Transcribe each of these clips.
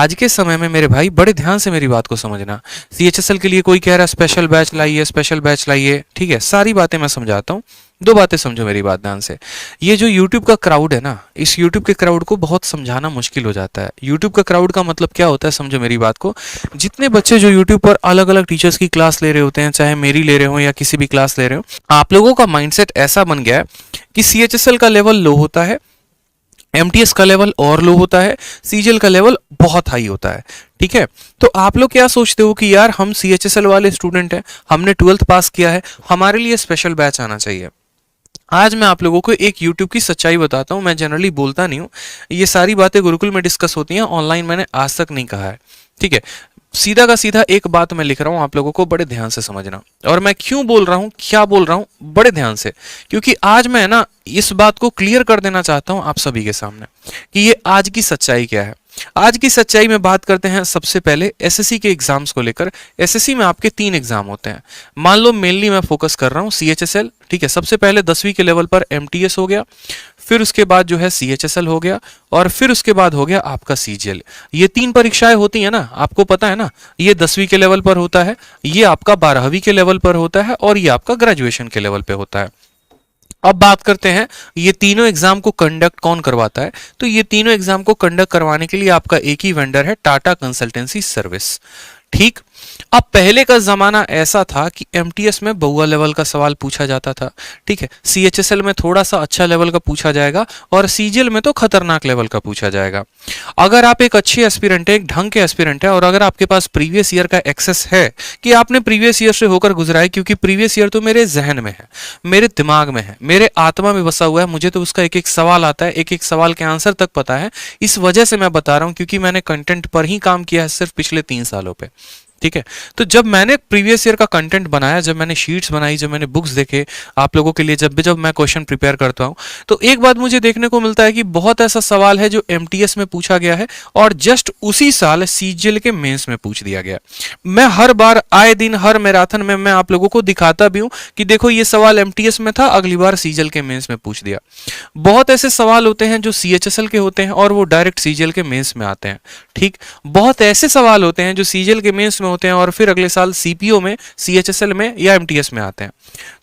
आज के समय में मेरे भाई बड़े ध्यान से मेरी बात को समझना। सीएचएसएल के लिए कोई कह रहा है स्पेशल बैच लाइए, स्पेशल बैच लाइए, ठीक है, सारी बातें मैं समझाता हूँ। दो बातें समझो मेरी बात ध्यान से। ये जो YouTube का क्राउड है ना, इस YouTube के क्राउड को बहुत समझाना मुश्किल हो जाता है। YouTube का क्राउड का मतलब क्या होता है, समझो मेरी बात को। जितने बच्चे जो YouTube पर अलग अलग टीचर्स की क्लास ले रहे होते हैं, चाहे मेरी ले रहे हो या किसी भी क्लास ले रहे हो, आप लोगों का माइंडसेट ऐसा बन गया है कि सीएचएसएल का लेवल लो होता है, एमटीएस का लेवल और लो होता है, सीजीएल का लेवल बहुत हाई होता है। ठीक है, तो आप लोग क्या सोचते हो कि यार हम सीएचएसएल वाले स्टूडेंट हैं, हमने 12th पास किया है, हमारे लिए स्पेशल बैच आना चाहिए। आज मैं आप लोगों को एक YouTube की सच्चाई बताता हूं। मैं जनरली बोलता नहीं हूं, ये सारी बातें गुरुकुल में डिस्कस होती हैं, ऑनलाइन मैंने आज तक नहीं कहा है। ठीक है, सीधा का सीधा एक बात मैं लिख रहा हूं, आप लोगों को बड़े ध्यान से समझना। और मैं क्यों बोल रहा हूं, क्या बोल रहा हूं, बड़े ध्यान से, क्योंकि आज मैं ना इस बात को क्लियर कर देना चाहता हूं आप सभी के सामने कि ये आज की सच्चाई क्या है। आज की सच्चाई में बात करते हैं सबसे पहले एसएससी के एग्जाम्स को लेकर। एसएससी में आपके 3 एग्जाम होते हैं। मान लो मेनली मैं फोकस कर रहा हूं सीएचएसएल, ठीक है। सबसे पहले 10वीं के लेवल पर एमटीएस हो गया, फिर उसके बाद जो है सीएचएसएल हो गया, और फिर उसके बाद हो गया आपका सीजीएल। ये 3 परीक्षाएं होती है ना, आपको पता है ना। ये 10वीं के लेवल पर होता है, ये आपका 12वीं के लेवल पर होता है, और ये आपका ग्रेजुएशन के लेवल पे होता है। अब बात करते हैं ये तीनों एग्जाम को कंडक्ट कौन करवाता है। तो ये तीनों एग्जाम को कंडक्ट करवाने के लिए आपका एक ही वेंडर है, टाटा कंसल्टेंसी सर्विस। ठीक, अब पहले का जमाना ऐसा था कि एमटीएस में बहुआ लेवल का सवाल पूछा जाता था, ठीक है। सीएचएसएल में थोड़ा सा अच्छा लेवल का पूछा जाएगा, और सीजीएल में तो खतरनाक लेवल का पूछा जाएगा। अगर आप एक अच्छे एस्पिरेंट है, एक ढंग के एस्पिरेंट है, और अगर आपके पास प्रीवियस ईयर का एक्सेस है कि आपने प्रीवियस ईयर से होकर गुजरा है, क्योंकि प्रीवियस ईयर तो मेरे जहन में है, मेरे दिमाग में है, मेरे आत्मा में बसा हुआ है, मुझे तो उसका एक एक सवाल आता है, एक एक सवाल के आंसर तक पता है। इस वजह से मैं बता रहा हूं, क्योंकि मैंने कंटेंट पर ही काम किया है सिर्फ पिछले 3 सालों पे। ठीक है, तो जब मैंने प्रीवियस ईयर का कंटेंट बनाया, जब मैंने शीट्स बनाई, जब मैंने बुक्स देखे आप लोगों के लिए, जब मैं क्वेश्चन प्रिपेयर करता हूं, तो एक बात मुझे देखने को मिलता है कि बहुत ऐसा सवाल है जो एमटीएस में पूछा गया है, और जस्ट उसी साल सीजीएल के मेंस में पूछ दिया गया। मैं हर बार, आए दिन, हर मैराथन में मैं आप लोगों को दिखाता भी हूं कि देखो ये सवाल एमटीएस में था, अगली बार सीजीएल के मेंस में पूछ दिया। बहुत ऐसे सवाल होते हैं जो सीएचएसएल के होते हैं और वो डायरेक्ट सीजीएल के मेंस में आते हैं। ठीक, बहुत ऐसे सवाल होते हैं जो सीजीएल के मेंस में होते हैं और फिर अगले साल सीपीओ में, सीएचएसएल में या एमटीएस में आते हैं।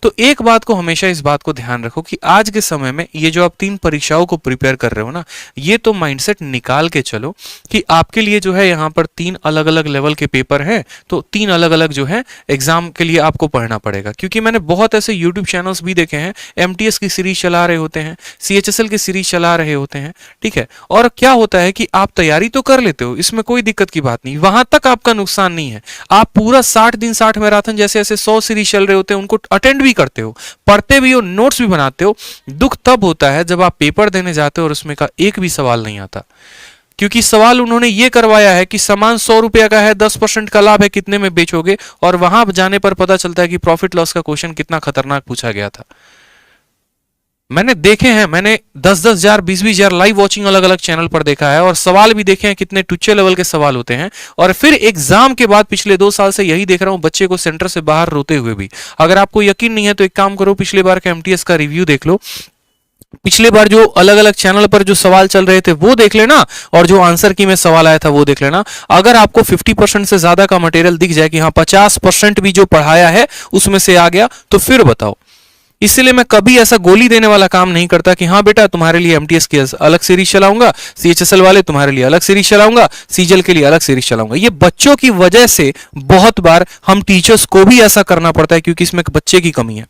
तो एक बात को हमेशा इस बात को ध्यान रखो कि आज के समय में ये जो आप 3 परीक्षाओं को प्रिपेयर कर रहे हो ना, ये तो माइंडसेट निकाल के चलो कि आपके लिए जो है यहाँ पर 3 अलग अलग लेवल के पेपर हैं, तो 3 अलग अलग जो है एग्जाम के लिए आपको पढ़ना पड़ेगा। क्योंकि मैंने बहुत ऐसे यूट्यूब चैनल्स भी देखे हैं, एमटीएस की सीरीज चला रहे होते हैं, सीएचएसएल की सीरीज चला रहे होते हैं, ठीक है। और क्या होता है कि आप तैयारी तो कर लेते हो, इसमें कोई दिक्कत की बात नहीं, वहां तक आपका नुकसान नहीं है। आप पूरा 60 दिन 60 मैराथन जैसे ऐसे 100 सीरीज चल रहे होते हैं, उनको अटेंड भी करते हो, पढ़ते भी हो, नोट्स भी बनाते हो। दुख तब होता है जब आप पेपर देने जाते हो और उसमें का एक भी सवाल नहीं आता, क्योंकि सवाल उन्होंने ये करवाया है कि सामान 100 रुपया का है, 10% का लाभ है, कितने में बेचोगे, और वहां जाने पर पता चलता है कि प्रॉफिट लॉस का क्वेश्चन कितना खतरनाक पूछा गया था। मैंने देखे हैं, मैंने 10-10 हजार 20-20 हजार लाइव वॉचिंग अलग अलग चैनल पर देखा है, और सवाल भी देखे हैं कितने टुच्चे लेवल के सवाल होते हैं। और फिर एग्जाम के बाद पिछले 2 साल से यही देख रहा हूं, बच्चे को सेंटर से बाहर रोते हुए भी। अगर आपको यकीन नहीं है तो एक काम करो, पिछले बार का एमटीएस का रिव्यू देख लो, पिछले बार जो अलग अलग चैनल पर जो सवाल चल रहे थे वो देख लेना, और जो आंसर की में सवाल आया था वो देख लेना। अगर आपको 50% से ज्यादा का मटेरियल दिख जाए कि हाँ 50% भी जो पढ़ाया है उसमें से आ गया, तो फिर बताओ। इसलिए मैं कभी ऐसा गोली देने वाला काम नहीं करता कि हाँ बेटा तुम्हारे लिए एमटीएस की अलग सीरीज चलाऊंगा, सीएचएसएल वाले तुम्हारे लिए अलग सीरीज चलाऊंगा, सीजीएल के लिए अलग सीरीज चलाऊंगा। ये बच्चों की वजह से बहुत बार हम टीचर्स को भी ऐसा करना पड़ता है, क्योंकि इसमें बच्चे की कमी है।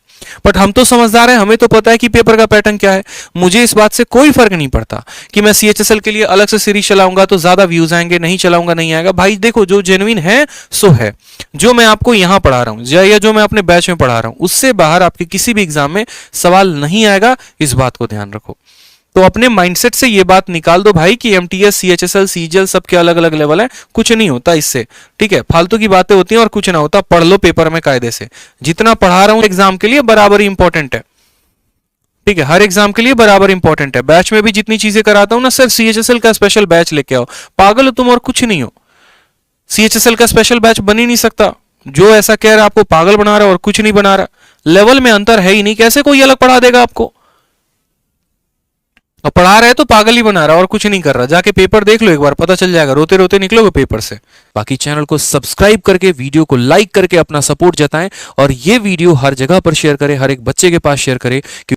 बट हम तो समझदार हैं, हमें तो पता है कि पेपर का पैटर्न क्या है। मुझे इस बात से कोई फर्क नहीं पड़ता कि मैं सीएचएसएल के लिए अलग से सीरीज चलाऊंगा तो ज्यादा व्यूज आएंगे, नहीं चलाऊंगा नहीं आएगा। भाई देखो, जो जेन्युइन है सो है। जो मैं आपको यहां पढ़ा रहा हूं या जो मैं अपने बैच में पढ़ा रहा हूं, उससे बाहर आपके किसी भी एग्जाम में सवाल नहीं आएगा, इस बात को ध्यान रखो। तो अपने माइंडसेट से ये बात निकाल दो भाई कि एमटीएस, सीएचएसएल, सीजीएल सबके अलग अलग लेवल है, कुछ नहीं होता इससे। ठीक है, फालतू की बातें होती हैं और कुछ ना होता। पढ़ लो पेपर में कायदे से, जितना पढ़ा रहा हूं एग्जाम के लिए बराबर इंपॉर्टेंट है। ठीक है, हर एग्जाम के लिए बराबर इंपॉर्टेंट है। बैच में भी जितनी चीजें कराता हूं ना, सिर्फ सीएचएसएल का स्पेशल बैच लेके आओ। पागल हो तुम और कुछ नहीं हो। सीएचएसएल का स्पेशल बैच बन ही नहीं सकता। जो ऐसा कह रहा है आपको पागल बना रहा है और कुछ नहीं बना रहा। लेवल में अंतर है ही नहीं, कैसे कोई अलग पढ़ा देगा आपको। और पढ़ा रहा है तो पागल ही बना रहा है और कुछ नहीं कर रहा। जाके पेपर देख लो एक बार, पता चल जाएगा, रोते रोते निकलोगे पेपर से। बाकी चैनल को सब्सक्राइब करके, वीडियो को लाइक करके अपना सपोर्ट जताएं और ये वीडियो हर जगह पर शेयर करें, हर एक बच्चे के पास शेयर करें।